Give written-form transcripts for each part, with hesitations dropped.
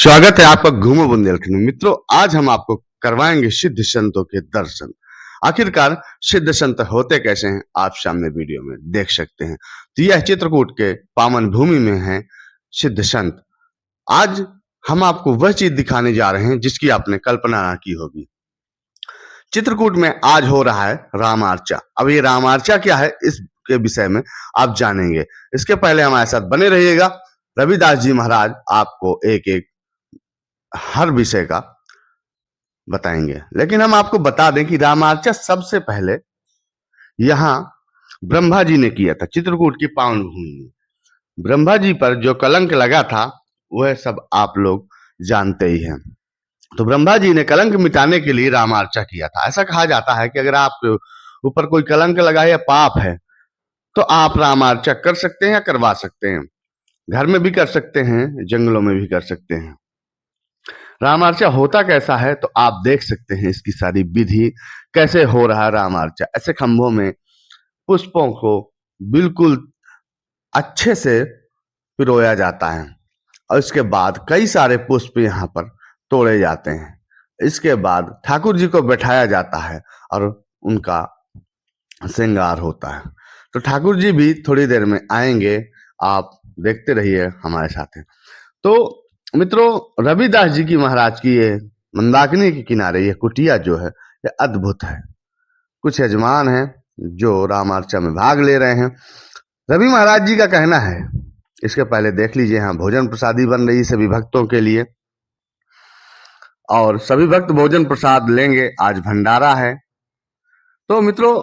स्वागत है आपका घूमो बुंदेलखंड में। मित्रों, आज हम आपको करवाएंगे सिद्ध संतों के दर्शन। आखिरकार सिद्ध संत होते कैसे हैं, आप सामने वीडियो में देख सकते हैं। तो यह चित्रकूट के पावन भूमि में है सिद्ध संत। आज हम आपको वह चीज दिखाने जा रहे हैं जिसकी आपने कल्पना ना की होगी। चित्रकूट में आज हो रहा है रामार्चा। अब ये रामार्चा क्या है, इसके विषय में आप जानेंगे। इसके पहले हमारे साथ बने रहिएगा। रविदास जी महाराज आपको एक एक हर विषय का बताएंगे, लेकिन हम आपको बता दें कि रामार्चा सबसे पहले यहाँ ब्रह्मा जी ने किया था। चित्रकूट की पावन भूमि में ब्रह्मा जी पर जो कलंक लगा था वह सब आप लोग जानते ही हैं। तो ब्रह्मा जी ने कलंक मिटाने के लिए रामार्चा किया था। ऐसा कहा जाता है कि अगर आपके ऊपर कोई कलंक लगा है या पाप है तो आप रामार्चा कर सकते हैं या करवा सकते हैं। घर में भी कर सकते हैं, जंगलों में भी कर सकते हैं। रामार्चा होता कैसा है तो आप देख सकते हैं इसकी सारी विधि कैसे हो रहा है। रामार्चा ऐसे खंभों में पुष्पों को बिल्कुल अच्छे से पिरोया जाता है और इसके बाद कई सारे पुष्प यहाँ पर तोड़े जाते हैं। इसके बाद ठाकुर जी को बैठाया जाता है और उनका श्रृंगार होता है। तो ठाकुर जी भी थोड़ी देर में आएंगे, आप देखते रहिए हमारे साथ। तो मित्रों, रविदास जी की महाराज की ये मंदाकिनी के किनारे ये कुटिया जो है ये अद्भुत है। कुछ यजमान हैं जो रामार्चा में भाग ले रहे हैं। रवि महाराज जी का कहना है, इसके पहले देख लीजिए, यहाँ भोजन प्रसादी बन रही सभी भक्तों के लिए और सभी भक्त भोजन प्रसाद लेंगे। आज भंडारा है। तो मित्रों,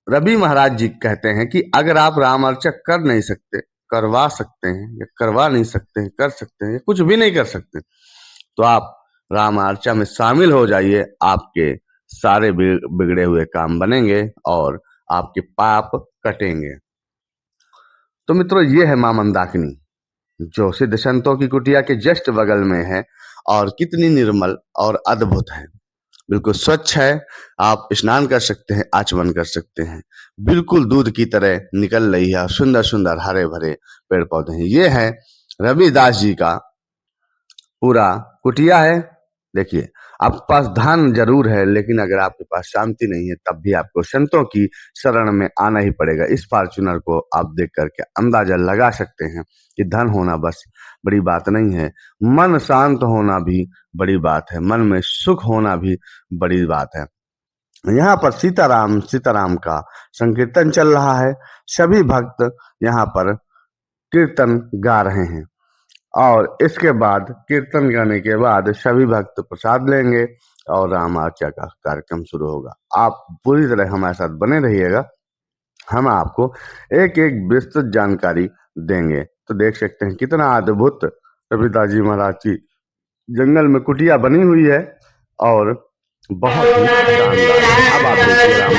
रवि महाराज जी कहते हैं कि अगर आप रामार्चा कर नहीं सकते, करवा सकते हैं, या करवा नहीं सकते हैं, कर सकते हैं, या कुछ भी नहीं कर सकते, तो आप रामार्चा में शामिल हो जाइए। आपके सारे बिगड़े हुए काम बनेंगे और आपके पाप कटेंगे। तो मित्रों, ये है मां मंदाकिनी जो सिद्ध संतों की कुटिया के जस्ट बगल में है और कितनी निर्मल और अद्भुत है। बिल्कुल स्वच्छ है। आप स्नान कर सकते हैं, आचमन कर सकते हैं। बिल्कुल दूध की तरह निकल रही है। सुंदर सुंदर हरे भरे पेड़ पौधे हैं। ये है रविदास जी का पूरा कुटिया है। देखिए, आपके पास धन जरूर है, लेकिन अगर आपके पास शांति नहीं है तब भी आपको संतों की शरण में आना ही पड़ेगा। इस फॉर्च्यूनर को आप देख करके अंदाजा लगा सकते हैं कि धन होना बस बड़ी बात नहीं है, मन शांत होना भी बड़ी बात है, मन में सुख होना भी बड़ी बात है। यहाँ पर सीताराम सीताराम का संकीर्तन चल रहा है। सभी भक्त यहाँ पर कीर्तन गा रहे हैं और इसके बाद कीर्तन गाने के बाद सभी भक्त प्रसाद लेंगे और रामार्चा का कार्यक्रम शुरू होगा। आप पूरी तरह हमारे साथ बने रहिएगा। हम आपको एक एक विस्तृत जानकारी देंगे। तो देख सकते हैं कितना अद्भुत रविदास जी महाराज की जंगल में कुटिया बनी हुई है और बहुत ही शानदार है। अब आप देखिए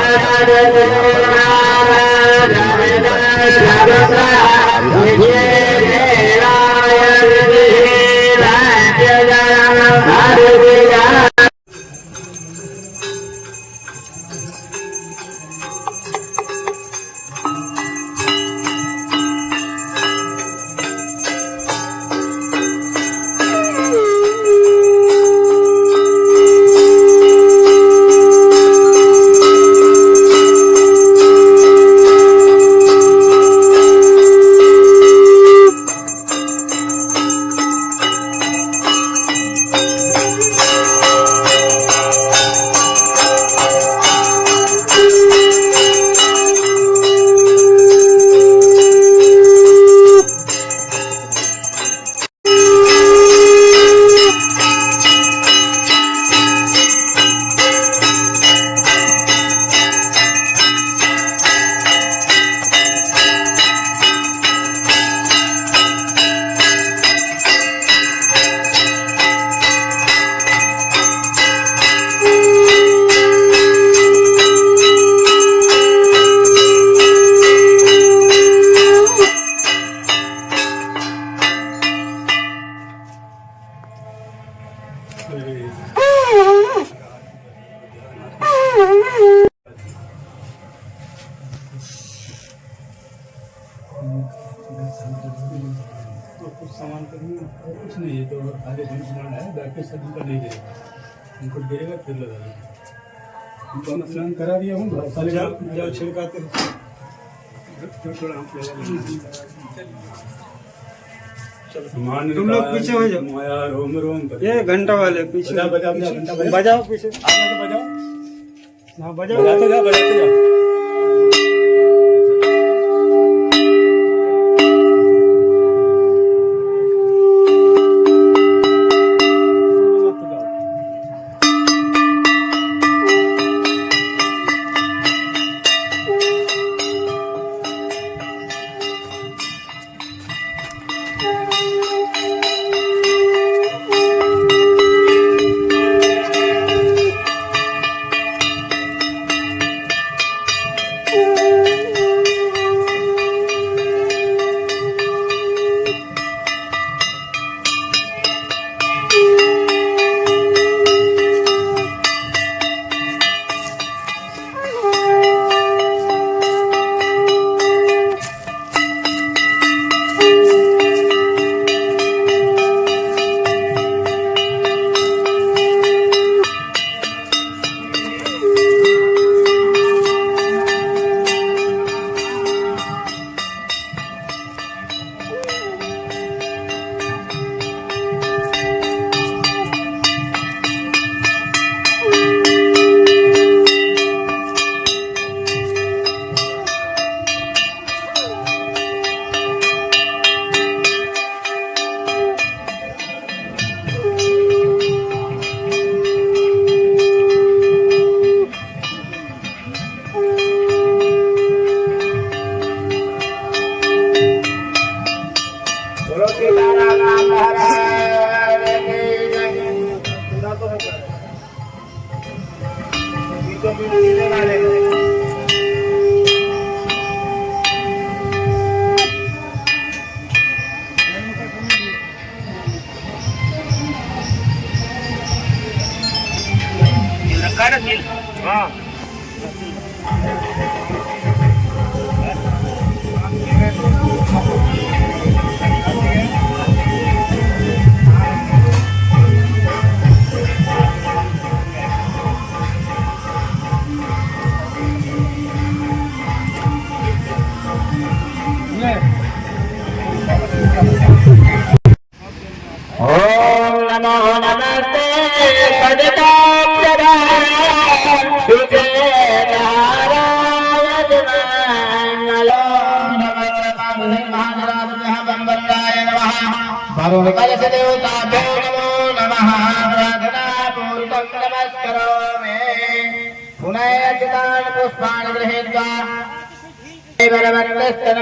तो कुछ सामान करनी है, कुछ नहीं है तो आगे स्नान है, बाकी सब उनका नहीं देगा, उनको गिरेगा फिर लगाएगा। उनको स्नान करा दिया हूँ, जल छिड़काते हैं, थोड़ा हम तुम लोग पीछे हो जाओ, रोम रोम ये घंटा वाले पीछे बजाओ पीछे बजाओ, हाँ बजाओ, बजाते जाओ। ओम नमो नमस्ते देवताभ्यो नमो नमः प्रार्थना पूर्वकं नमस्करोमि पुनः चितान् पुष्पाणि गृहीत्वा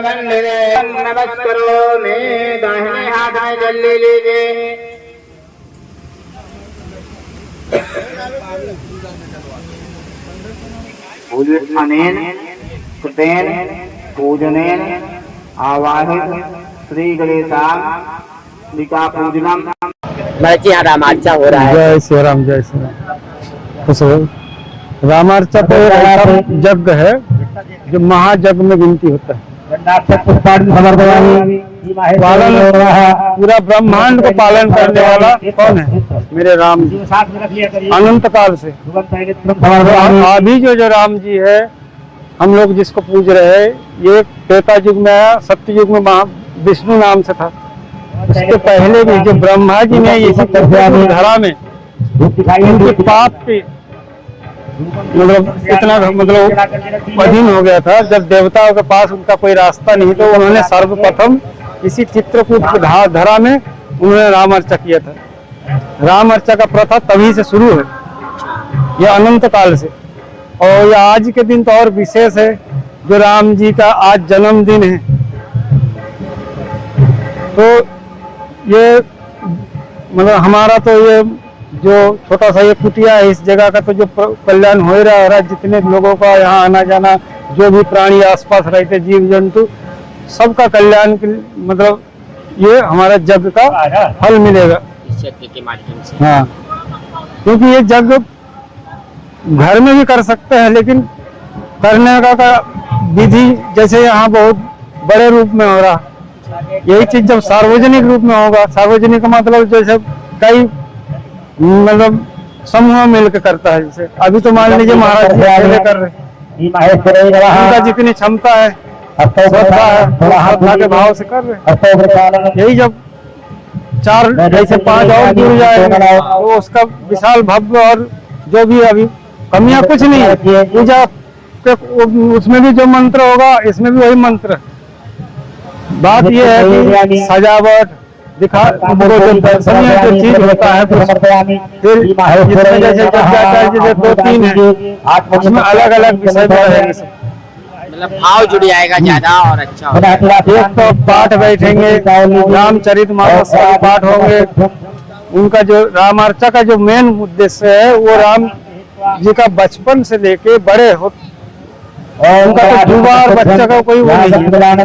मंदिरे नमस्करोमि दाहिने हाथ में जल ले लीजिए। अनेन कृतेन पूजनेन आवाहित श्री गणेशाम्बिका पूजनम। यहाँ रामार्चा हो रहा है। जय श्री राम, जय श्री राम। खुश हो। रामार्चा तो एक ऐसा यज्ञ है जो महायज्ञ में गिनती होता है। पालन हो रहा है, पूरा ब्रह्मांड को पालन करने वाला कौन है? मेरे राम जी, अनंत काल से। अभी जो राम जी है, हम लोग जिसको पूज रहे हैं, ये त्रेता युग में आया, सत्य युग में विष्णु नाम से था। उसके पहले भी जो ब्रह्मा जी ने इसी धरा में उनके पाप के इतना अधीन हो गया था, जब देवताओं के पास उनका कोई रास्ता नहीं, तो उन्होंने सर्वप्रथम इसी चित्रकूट की धरा में उन्होंने रामार्चा किया था। रामार्चा का प्रथा तभी से शुरू है, यह अनंत काल से। और यह आज के दिन तो और विशेष है, जो राम जी का आज जन्मदिन है। तो ये हमारा तो ये जो छोटा सा ये कुटिया है, इस जगह का तो जो कल्याण हो रहा है, जितने लोगों का यहाँ आना जाना, जो भी प्राणी आसपास रहते, जीव जंतु, सबका कल्याण ये हमारा यज्ञ का फल मिलेगा इस यज्ञ के माध्यम से। हाँ, क्योंकि ये यज्ञ घर में भी कर सकते हैं, लेकिन करने का विधि जैसे यहाँ बहुत बड़े रूप में हो रहा, यही चीज जब सार्वजनिक रूप में होगा, सार्वजनिक का मतलब जैसे कई मतलब समूह मिलकर करता है। जैसे अभी तो मान लीजिए महाराज जी अकेले कर रहे, उनका जितनी क्षमता है, श्रद्धा है, श्रद्धा के भाव से कर रहे। यही जब 4 जैसे 5 और जुड़ जाएंगे तो उसका विशाल भव्य, और जो भी अभी कमियां कुछ नहीं है पूजा के, उसमें भी जो मंत्र होगा इसमें भी वही मंत्र। बात यह है कि सजावट दिखा दर्शनीय जो चीज होता है, फिर इसमें जैसे जैसे 2-3 है उसमें अलग अलग विषय में रहेंगे, मतलब भाव जुड़ जाएगा ज्यादा और अच्छा होगा। एक तो पाठ बैठेंगे, रामचरितमानस के पाठ होंगे, उनका जो रामार्चा का जो मेन उद्देश्य है वो राम जी का बचपन से लेके बड़े हो, उनका तो युवा और बच्चा का कोई वो नहीं है।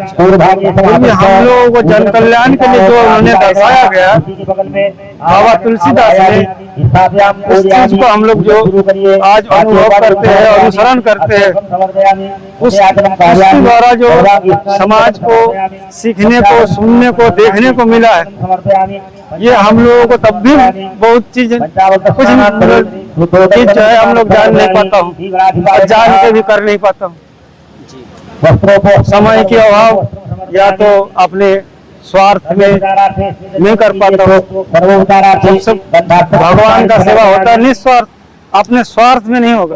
क्योंकि हम लोगों को जन कल्याण के लिए जो उन्होंने दर्शाया गया बाबा तुलसीदास ने, उस चीज को हम लोग जो आज अनुभव करते हैं, अनुसरण करते हैं, उसके द्वारा जो समाज को सीखने को, सुनने को, देखने को मिला है, ये हम लोगों को तब भी बहुत चीज कुछ चीज जो है हम लोग जान नहीं पाता हूँ, और जान के भी कर नहीं पाता हूँ। समय के अभाव या तो अपने स्वार्थ में नहीं कर पाता हूँ। जब सब भगवान का सेवा होता है निस्वार्थ, अपने स्वार्थ में नहीं होगा।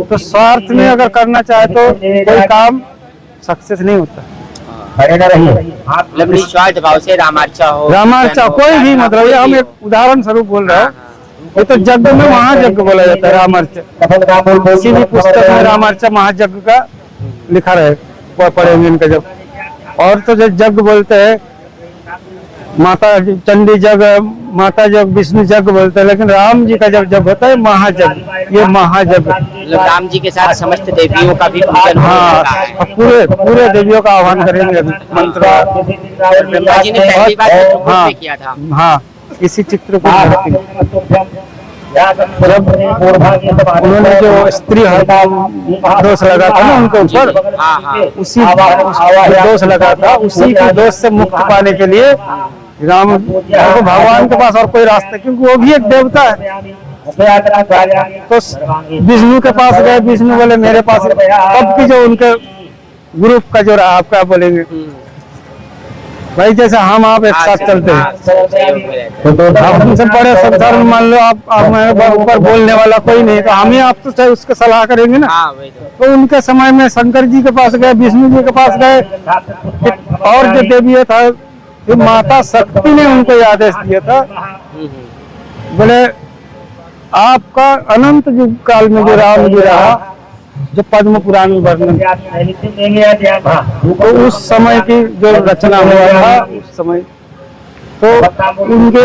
तो स्वार्थ में अगर करना चाहे तो कोई काम सक्सेस नहीं होता। निस्वार्थ भाव से रामार्चा हो, रामार्चा कोई भी, मतलब ये हम एक उदाहरण स्वरूप बोल रहे हैं। ये तो यज्ञ में महायज्ञ बोला जाता है रामार्चा, किसी भी पुस्तक में रामार्चा महायज्ञ का लिखा रहे, वो पढ़ेंगे इनका जब। और तो जब यज्ञ बोलते हैं माता चंडी यज्ञ, माता यज्ञ, विष्णु यज्ञ बोलते हैं, लेकिन राम जी का जब यज्ञ होता है महायज्ञ, ये महायज्ञ। राम जी के साथ समस्त देवियों का भी पूजन होगा। हाँ, पूरे देवियों का आह्वान करेंगे मंत्र। हाँ, इसी चित्र को जब उन्होंने जो स्त्री दोष लगा था ना उनके ऊपर, उसी दोष लगा था, उसी के दोष से मुक्त पाने के लिए राम को भगवान के पास और कोई रास्ता, क्योंकि वो भी एक देवता है। तो विष्णु के पास गए, विष्णु बोले मेरे पास, तब की जो उनके ग्रुप का जो रहा, आप क्या बोलेंगे भाई, जैसे हम आप एक साथ चलते हैं, आप हमसे बड़े संसार में मान लो आप मेरे ऊपर बोलने वाला कोई नहीं, तो हम ही आप तो चाहे उसके सलाह करेंगे ना। तो उनके समय में शंकर जी के पास गए, विष्णु जी के पास गए, और जो देवी था फिर माता शक्ति ने उनको ये आदेश दिया था, बोले आपका अनंत युग काल में जो राम जी रहा, जो पद्म पुराण में वर्णन, तो उस समय की जो रचना हुआ था उस समय, तो उनके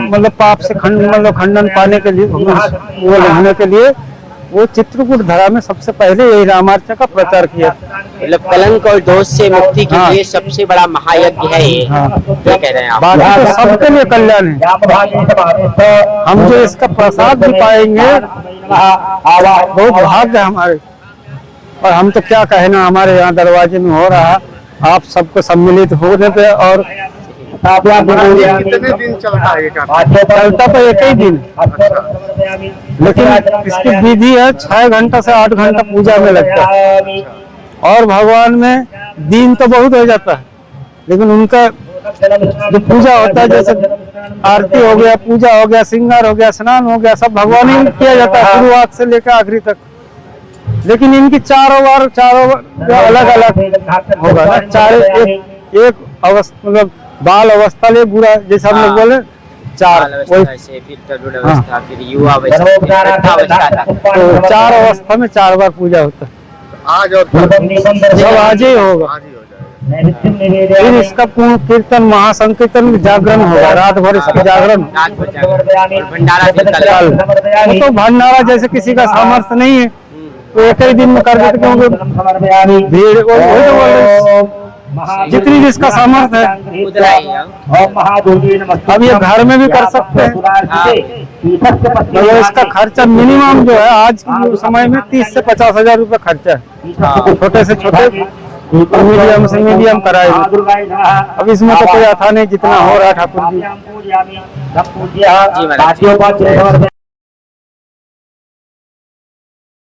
मतलब पाप से खंडन पाने के लिए, वो लिखने के लिए वो चित्रकूट धरा में सबसे पहले यही रामार्चा का प्रचार किया। मतलब कलंक और दोष से मुक्ति के लिए सबसे बड़ा महायज्ञ है ये। ये कह रहे हैं आप। बाकी तो सबके लिए कल्याण है। हम जो इसका प्रसाद भी पाएंगे बहुत भाग्य है हमारे। और हम तो क्या कहना, हमारे यहाँ दरवाजे में हो रहा, आप सबको सम्मिलित होने पे, और कितने दिन चलता है? चलता तो एक ही दिन, लेकिन इसकी विधि है 6 घंटा से 8 घंटा पूजा में लगता है। और भगवान में दिन तो बहुत हो जाता है, लेकिन उनका जो पूजा होता है, जैसे आरती हो गया, पूजा हो गया, श्रृंगार हो गया, स्नान हो गया, सब भगवान ही किया जाता है शुरुआत से लेकर आखिरी तक। लेकिन इनकी चारों बार अलग अलग होगा ना, एक अवस्था, मतलब बाल अवस्था ले बुरा, जैसे हम लोग बोले 4, फिर युवा अवस्था, तो 4 अवस्था में 4 बार पूजा होता है। आज और सब आज ही होगा। फिर इसका पूर्ण कीर्तन, महासंकीर्तन, जागरण होगा, रात भर इसका जागरण। वो तो भंडारा जैसे किसी का सामर्थ्य नहीं है तो एक ही दिन में कर देते, क्योंकि भीड़ जितनी भी इसका सामर्थ्य है। अब ये घर में भी कर सकते हैं। मतलब इसका खर्चा मिनिमम जो है आज के समय में 30 से 50,000 रुपये खर्चा है। छोटे से छोटे मीडियम से मीडियम कराए। अब इसमें तो कोई आता नहीं जितना हो रहा ठाकुर जी।